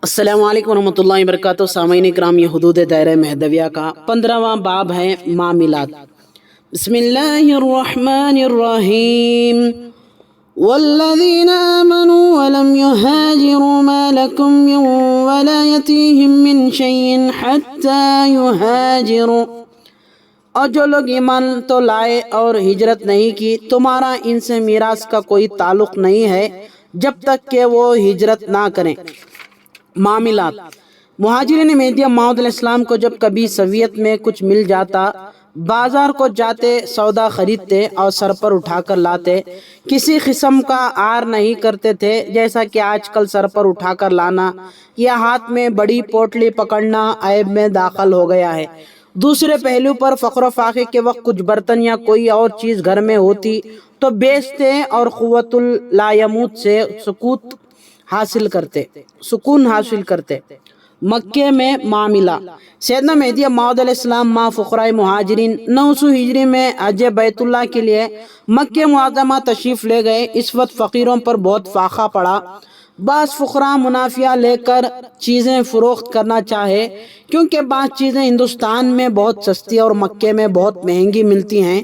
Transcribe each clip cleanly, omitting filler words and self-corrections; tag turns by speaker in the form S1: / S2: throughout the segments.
S1: السلام علیکم ورحمۃ اللہ وبرکاتہ۔ سامعین اکرام، یہ حدود دائرہ مہدویہ کا 15واں باب ہے معاملات۔ بسم اللہ الرحمن الرحیم۔ والذین آمنوا ولم يهاجروا ما لكم من ولایتهم من شیء حتی يهاجروا، اور جو لوگ ایمان تو لائے اور ہجرت نہیں کی، تمہارا ان سے میراث کا کوئی تعلق نہیں ہے جب تک کہ وہ ہجرت نہ کریں۔ معاملات: مہاجرین مہدیہ موعود علیہ السلام کو جب کبھی سویت میں کچھ مل جاتا، بازار کو جاتے، سودا خریدتے اور سر پر اٹھا کر لاتے، کسی قسم کا عار نہیں کرتے تھے جیسا کہ آج کل سر پر اٹھا کر لانا یا ہاتھ میں بڑی پوٹلی پکڑنا عیب میں داخل ہو گیا ہے۔ دوسرے پہلو پر فقر و فاقے کے وقت کچھ برتن یا کوئی اور چیز گھر میں ہوتی تو بیچتے اور قوت اللایموت سے سکون حاصل کرتے۔ مکے میں معاملہ: سیدنا مہدی موعود علیہ السلام مع فقراء مہاجرین 900 ہجری میں حج بیت اللہ کے لیے مکہ معظمہ تشریف لے گئے۔ اس وقت فقیروں پر بہت فاقہ پڑا۔ بعض فقراء منافع لے کر چیزیں فروخت کرنا چاہے، کیونکہ بعض چیزیں ہندوستان میں بہت سستی اور مکے میں بہت مہنگی ملتی ہیں۔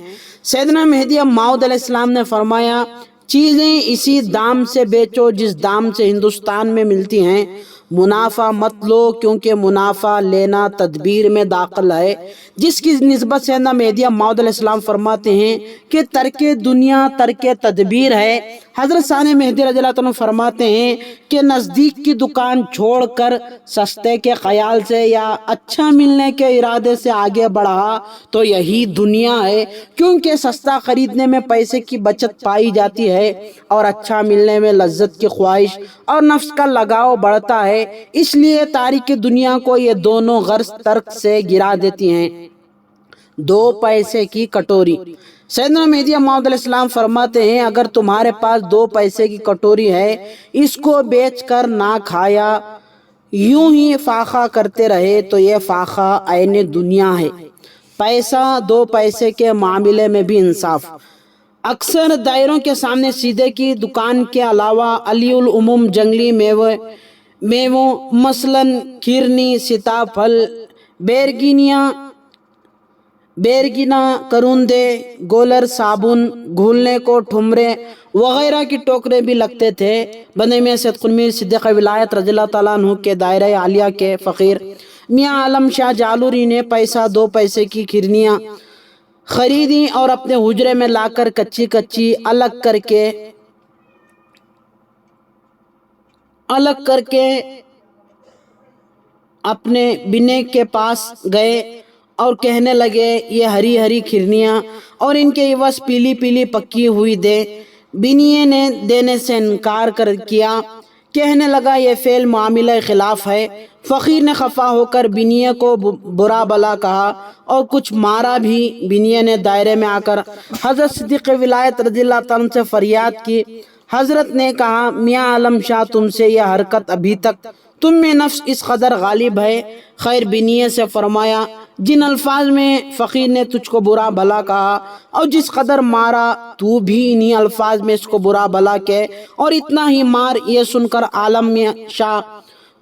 S1: سیدنا مہدی موعود علیہ السلام نے فرمایا، چیزیں اسی دام سے بیچو جس دام سے ہندوستان میں ملتی ہیں، منافع مت لو، کیونکہ منافع لینا تدبیر میں داخل ہے، جس کی نسبت سیدنا مہدی موعود علیہ السلام فرماتے ہیں کہ ترک دنیا ترک تدبیر ہے۔ حضرت ثانی مہدی رضی اللہ عنہ فرماتے ہیں کہ نزدیک کی دکان چھوڑ کر سستے کے خیال سے یا اچھا ملنے کے ارادے سے آگے بڑھا تو یہی دنیا ہے، کیونکہ سستا خریدنے میں پیسے کی بچت پائی جاتی ہے اور اچھا ملنے میں لذت کی خواہش اور نفس کا لگاؤ بڑھتا ہے، اس لیے تاریخ دنیا کو یہ دونوں غرض ترک سے گرا دیتی ہیں۔ 2 پیسے کی کٹوری: سیدنا مہدی موعود علیہ السلام فرماتے ہیں، اگر تمہارے پاس 2 پیسے کی کٹوری ہے، اس کو بیچ کر نہ کھایا، یوں ہی فاقہ کرتے رہے تو یہ فاقہ عین دنیا ہے۔ پیسہ 2 پیسے کے معاملے میں بھی انصاف: اکثر دائروں کے سامنے سیدھے کی دکان کے علاوہ علی العموم جنگلی میووں مثلاً کھیرنی، سیتاپھل، بیرگینا، کروندے، گولر، صابن گھولنے کو، ٹھمرے وغیرہ کی ٹوکرے بھی لگتے تھے۔ بندہ میاں سید قطب میر صدیق ولایت رضی اللہ تعالیٰ عنہ کے دائرہ عالیہ کے فقیر میاں عالم شاہ جالوری نے 2 پیسے کی کھیرنیاں خریدی اور اپنے حجرے میں لا کر کچی الگ کر کے اپنے بنے کے پاس گئے اور کہنے لگے، یہ ہری ہری کھیرنیاں اور ان کے عوض پیلی پیلی پکی ہوئی دے۔ بنیے نے دینے سے انکار کیا، کہنے لگا یہ فعل معاملہ خلاف ہے۔ فقیر نے خفا ہو کر بنیے کو برا بلا کہا اور کچھ مارا بھی۔ بنیے نے دائرے میں آ کر حضرت صدیق ولایت رضی اللہ عنہ سے فریاد کی۔ حضرت نے کہا، میاں عالم شاہ، تم سے یہ حرکت ابھی تک تم میں نفس اس قدر غالب ہے؟ خیر بنیے سے فرمایا، جن الفاظ میں فقیر نے تجھ کو برا بھلا کہا اور جس قدر مارا، تو بھی انہی الفاظ میں اس کو برا بھلا کہ اور اتنا ہی مار۔ یہ سن کر عالم شاہ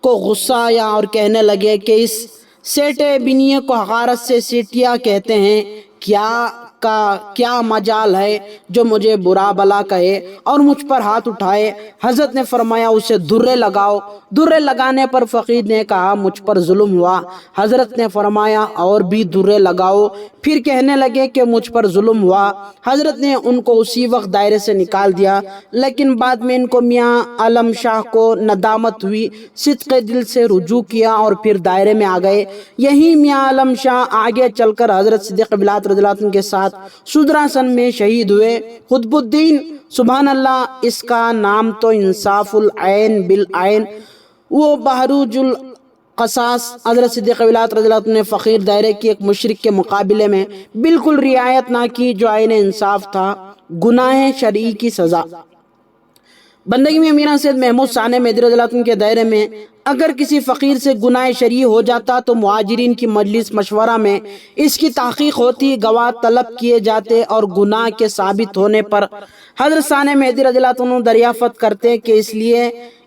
S1: کو غصہ آیا اور کہنے لگے کہ اس سیٹے بنیے کو حقارت سے سیٹیا کہتے ہیں، کیا مجال ہے جو مجھے برا بلا کہے اور مجھ پر ہاتھ اٹھائے؟ حضرت نے فرمایا، اسے درے لگاؤ۔ درے لگانے پر فقیر نے کہا، مجھ پر ظلم ہوا۔ حضرت نے فرمایا، اور بھی درے لگاؤ۔ پھر کہنے لگے کہ مجھ پر ظلم ہوا۔ حضرت نے ان کو اسی وقت دائرے سے نکال دیا، لیکن بعد میں ان کو میاں عالم شاہ کو ندامت ہوئی، صدق دل سے رجوع کیا اور پھر دائرے میں آ گئے۔ یہی میاں عالم شاہ آگے چل کر حضرت صدیق ولایت رضی اللہ عنہ کے ساتھ سدراسن میں شہید ہوئے۔ قطب الدین، سبحان اللہ، اس کا نام تو انصاف العین بالعین و بہروج القصاص۔ حضرت صدیق ولایت رضی اللہ عنہ نے فقیر دائرے کی ایک مشرک کے مقابلے میں بالکل رعایت نہ کی جو عین انصاف تھا، گناہ شرعی کی سزا۔ بندگی میں میرا سید محمود ثانی مہدی رضی اللہ عنہ کے دائرے میں اگر کسی فقیر سے گناہ شرعی ہو جاتا تو مہاجرین کی مجلس مشورہ میں اس کی تحقیق ہوتی، گواہ طلب کیے جاتے اور گناہ کے ثابت ہونے پر حضرت ثانی مہدی رضی اللہ عنہ دریافت کرتے کہ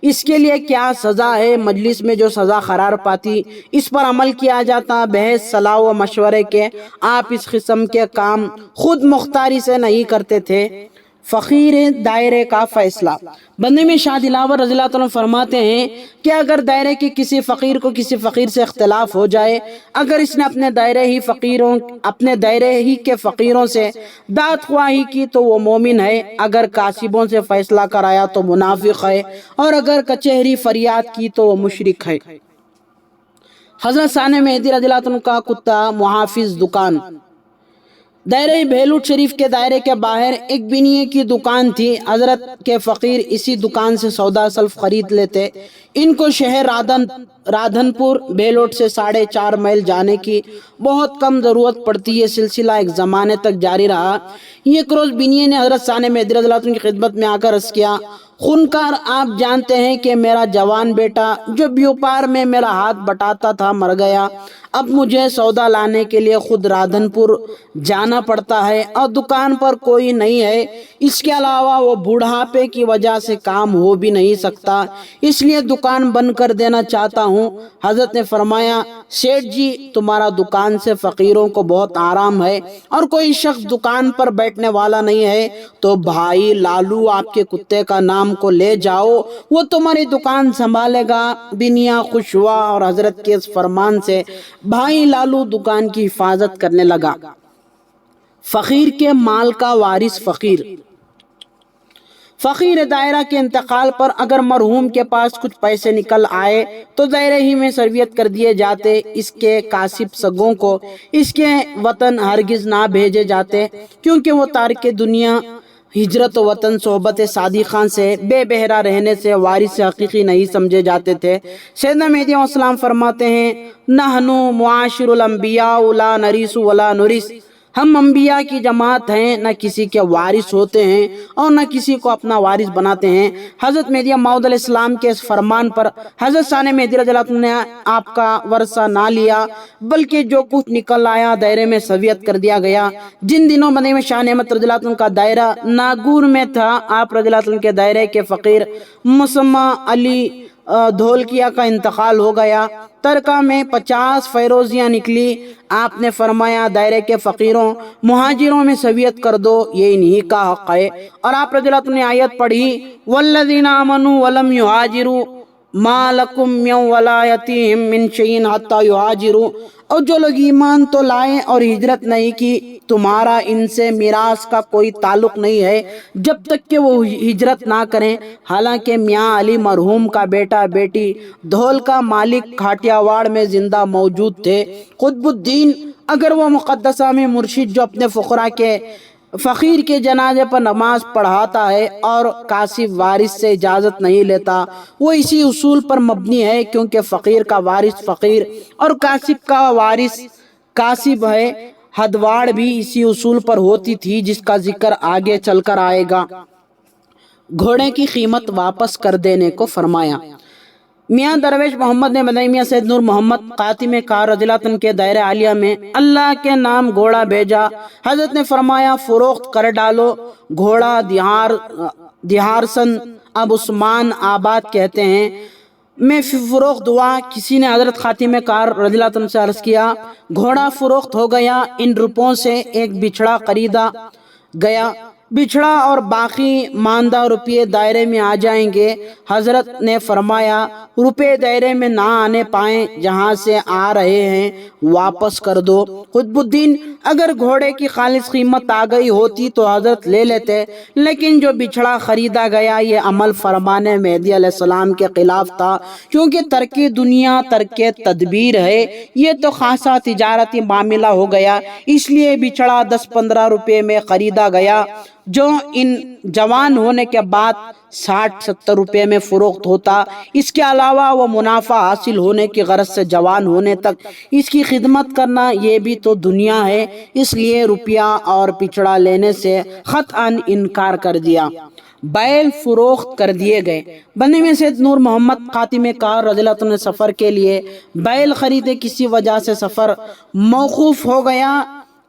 S1: اس کے لیے کیا سزا ہے؟ مجلس میں جو سزا قرار پاتی اس پر عمل کیا جاتا، بحث صلاح و مشورے کے آپ اس قسم کے کام خود مختاری سے نہیں کرتے تھے۔ فقیر دائرے کا فیصلہ۔ بندے میں شاہ دلاور رضی اللہ عنہ فرماتے ہیں کہ اگر دائرے کے کسی فقیر کو کسی فقیر سے اختلاف ہو جائے، اگر اس نے اپنے دائرے ہی کے فقیروں سے داد خواہی کی تو وہ مومن ہے، اگر کاسبوں سے فیصلہ کرایا تو منافق ہے، اور اگر کچہری فریاد کی تو وہ مشرک ہے۔ حضرت ثانی مہدی رضی اللہ عنہ کا کتا محافظ دکان۔ دائرہ بہلوٹ شریف کے دائرے کے باہر ایک بنیے کی دکان تھی۔ حضرت کے فقیر اسی دکان سے سودا سلف خرید لیتے۔ ان کو شہر رادھن پور بہلوٹ سے 4.5 میل جانے کی بہت کم ضرورت پڑتی۔ یہ سلسلہ ایک زمانے تک جاری رہا۔ ایک روز بنیے نے حضرت ثانی مہدی رضی اللہ عنہ کی خدمت میں آ کر عرض کیا، خونکار، آپ جانتے ہیں کہ میرا جوان بیٹا جو بیوپار میں میرا ہاتھ بٹاتا تھا مر گیا۔ اب مجھے سودا لانے کے لیے خود رادھن پور جانا پڑتا ہے اور دکان پر کوئی نہیں ہے۔ اس کے علاوہ وہ بوڑھاپے کی وجہ سے کام ہو بھی نہیں سکتا، اس لیے دکان بند کر دینا چاہتا ہوں۔ حضرت نے فرمایا، سیٹھ جی، تمہارا دکان سے فقیروں کو بہت آرام ہے اور کوئی شخص دکان پر بیٹھنے والا نہیں ہے، تو بھائی لالو آپ کے کتے کا نام کو لے جاؤ، وہ تمہاری دکان سنبھالے گا۔ بنیا خوش ہوا اور حضرت کے اس فرمان سے بھائی لالو دکان کی حفاظت کرنے لگا۔ فقیر کے مال کا وارث فقیر۔ فقیر دائرہ کے انتقال پر اگر مرحوم کے پاس کچھ پیسے نکل آئے تو دائرے ہی میں سرویت کر دیے جاتے۔ اس کے کاسب سگوں کو اس کے وطن ہرگز نہ بھیجے جاتے، کیونکہ وہ تارک دنیا ہجرت و وطن صحبت صادقان سے بے بہرا رہنے سے وارث حقیقی نہیں سمجھے جاتے تھے۔ سیدنا مہدی علیہ السلام فرماتے ہیں، نحنو معاشر الانبیاء لا نریث ولا نورث، ہم انبیاء کی جماعت ہیں، نہ کسی کے وارث ہوتے ہیں اور نہ کسی کو اپنا وارث بناتے ہیں۔ حضرت مہدی موعود علیہ السلام کے اس فرمان پر حضرت ثانی مہدی رضی اللہ عنہ نے آپ کا ورثہ نہ لیا، بلکہ جو کچھ نکل آیا دائرے میں سویت کر دیا گیا۔ جن دنوں بندے میں شاہ نعمت رضی اللہ عنہ کا دائرہ ناگور میں تھا، آپ رضی اللہ عنہ کے دائرے کے فقیر مسمى علی دھولکیا کا انتقال ہو گیا۔ ترکہ میں 50 فیروزیاں نکلی۔ آپ نے فرمایا، دائرے کے فقیروں مہاجروں میں سویت کر دو، یہ انہی کا حق ہے۔ اور آپ رضی اللہ عنہ نے آیت پڑھی، والذین آمنوا ولم یہاجروا ما لکم من ولایتہم من شیء حتی یہاجروا، اور جو لوگ ایمان تو لائے اور ہجرت نہیں کی، تمہارا ان سے میراث کا کوئی تعلق نہیں ہے جب تک کہ وہ ہجرت نہ کریں۔ حالانکہ میاں علی مرحوم کا بیٹا بیٹی دھول کا مالک کھاٹیا واڑ میں زندہ موجود تھے۔ قطب الدین اگر وہ مقدسہ میں مرشد جو اپنے فقراء کے فقیر کے جنازے پر نماز پڑھاتا ہے اور کاسب وارث سے اجازت نہیں لیتا، وہ اسی اصول پر مبنی ہے، کیونکہ فقیر کا وارث فقیر اور کاسب کا وارث کاسب ہے۔ ہدواڑ بھی اسی اصول پر ہوتی تھی، جس کا ذکر آگے چل کر آئے گا۔ گھوڑے کی قیمت واپس کر دینے کو فرمایا۔ میاں درویش محمد نے مدنی میاں سید نور محمد خاتم کار رضی اللہ عنہ کے دائرہ عالیہ میں اللہ کے نام گھوڑا بھیجا۔ حضرت نے فرمایا، فروخت کر ڈالو۔ گھوڑا دیہارسن اب عثمان آباد کہتے ہیں میں فروخت ہوا۔ کسی نے حضرت خاتم کار رضی اللہ عنہ سے عرض کیا، گھوڑا فروخت ہو گیا، ان روپوں سے ایک بچھڑا خریدا گیا، بچھڑا اور باقی ماندہ روپے دائرے میں آ جائیں گے۔ حضرت نے فرمایا، روپے دائرے میں نہ آنے پائیں، جہاں سے آ رہے ہیں واپس کر دو۔ قطب الدین اگر گھوڑے کی خالص قیمت آ گئی ہوتی تو حضرت لے لیتے، لیکن جو بچھڑا خریدا گیا یہ عمل فرمان مہدی علیہ السلام کے خلاف تھا، کیونکہ ترک دنیا ترک تدبیر ہے، یہ تو خاصا تجارتی معاملہ ہو گیا، اس لیے بچھڑا 10-15 روپے میں خریدا گیا، جو ان جوان ہونے کے بعد 60-70 روپے میں فروخت ہوتا۔ اس کے علاوہ وہ منافع حاصل ہونے کی غرض سے جوان ہونے تک اس کی خدمت کرنا، یہ بھی تو دنیا ہے، اس لیے روپیہ اور بچھڑا لینے سے قطعاً انکار کر دیا۔ بیل فروخت کر دیے گئے۔ بندے میں سید نور محمد خاتم کار رضی اللہ عنہ نے سفر کے لیے بیل خریدے، کسی وجہ سے سفر موقوف ہو گیا۔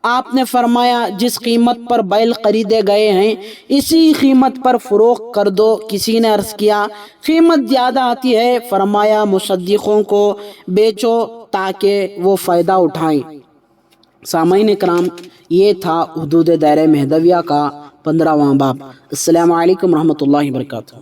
S1: آپ نے فرمایا جس قیمت پر بیل خریدے گئے ہیں اسی قیمت پر فروخت کر دو۔ کسی نے عرض کیا قیمت زیادہ آتی ہے، فرمایا مصدقوں کو بیچو تاکہ وہ فائدہ اٹھائیں۔ سامعین کرام، یہ تھا حدود دائرہ مہدویہ کا 15واں باب۔ السلام علیکم ورحمۃ اللہ وبرکاتہ۔